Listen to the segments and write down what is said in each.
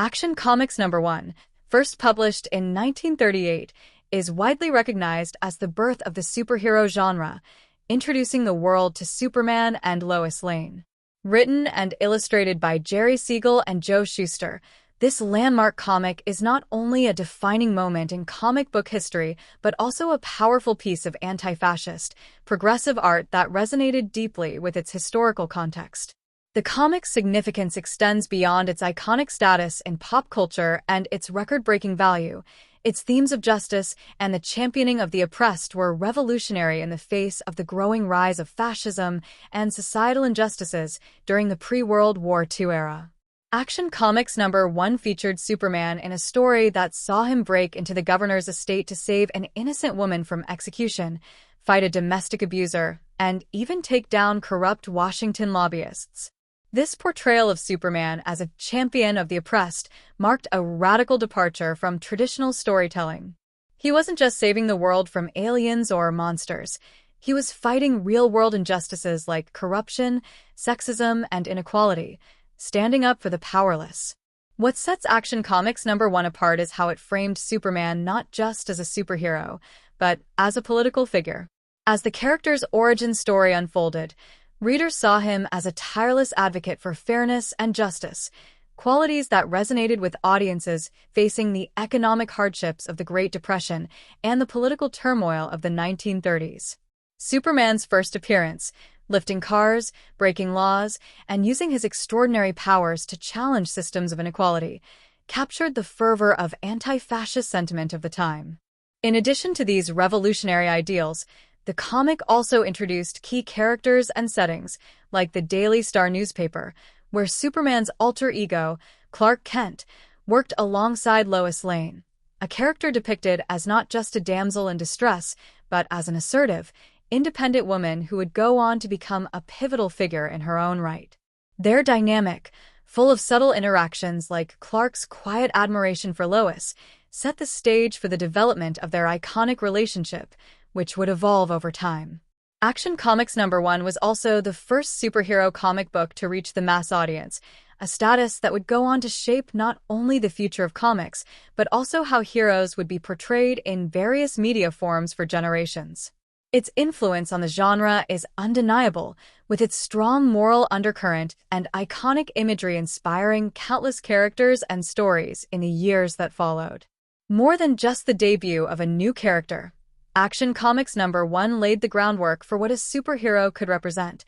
Action Comics #1, first published in 1938, is widely recognized as the birth of the superhero genre, introducing the world to Superman and Lois Lane. Written and illustrated by Jerry Siegel and Joe Shuster, this landmark comic is not only a defining moment in comic book history, but also a powerful piece of anti-fascist, progressive art that resonated deeply with its historical context. The comic's significance extends beyond its iconic status in pop culture and its record-breaking value. Its themes of justice and the championing of the oppressed were revolutionary in the face of the growing rise of fascism and societal injustices during the pre-World War II era. Action Comics #1 featured Superman in a story that saw him break into the governor's estate to save an innocent woman from execution, fight a domestic abuser, and even take down corrupt Washington lobbyists. This portrayal of Superman as a champion of the oppressed marked a radical departure from traditional storytelling. He wasn't just saving the world from aliens or monsters. He was fighting real-world injustices like corruption, sexism, and inequality, standing up for the powerless. What sets Action Comics #1 apart is how it framed Superman not just as a superhero, but as a political figure. As the character's origin story unfolded, readers saw him as a tireless advocate for fairness and justice, qualities that resonated with audiences facing the economic hardships of the Great Depression and the political turmoil of the 1930s. Superman's first appearance, lifting cars, breaking laws, and using his extraordinary powers to challenge systems of inequality, captured the fervor of anti-fascist sentiment of the time. In addition to these revolutionary ideals, the comic also introduced key characters and settings, like the Daily Star newspaper, where Superman's alter ego, Clark Kent, worked alongside Lois Lane, a character depicted as not just a damsel in distress, but as an assertive, independent woman who would go on to become a pivotal figure in her own right. Their dynamic, full of subtle interactions like Clark's quiet admiration for Lois, set the stage for the development of their iconic relationship, which would evolve over time. Action Comics #1 was also the first superhero comic book to reach the mass audience, a status that would go on to shape not only the future of comics, but also how heroes would be portrayed in various media forms for generations. Its influence on the genre is undeniable, with its strong moral undercurrent and iconic imagery inspiring countless characters and stories in the years that followed. More than just the debut of a new character, Action Comics #1 laid the groundwork for what a superhero could represent: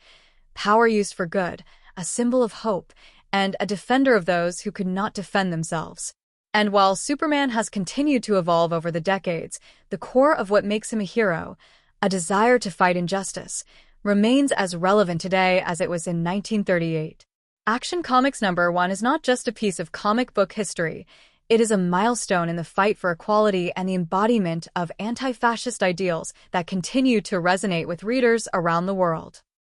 power used for good, a symbol of hope, and a defender of those who could not defend themselves. And while Superman has continued to evolve over the decades, the core of what makes him a hero, a desire to fight injustice, remains as relevant today as it was in 1938. Action Comics #1 is not just a piece of comic book history. It is a milestone in the fight for equality and the embodiment of anti-fascist ideals that continue to resonate with readers around the world.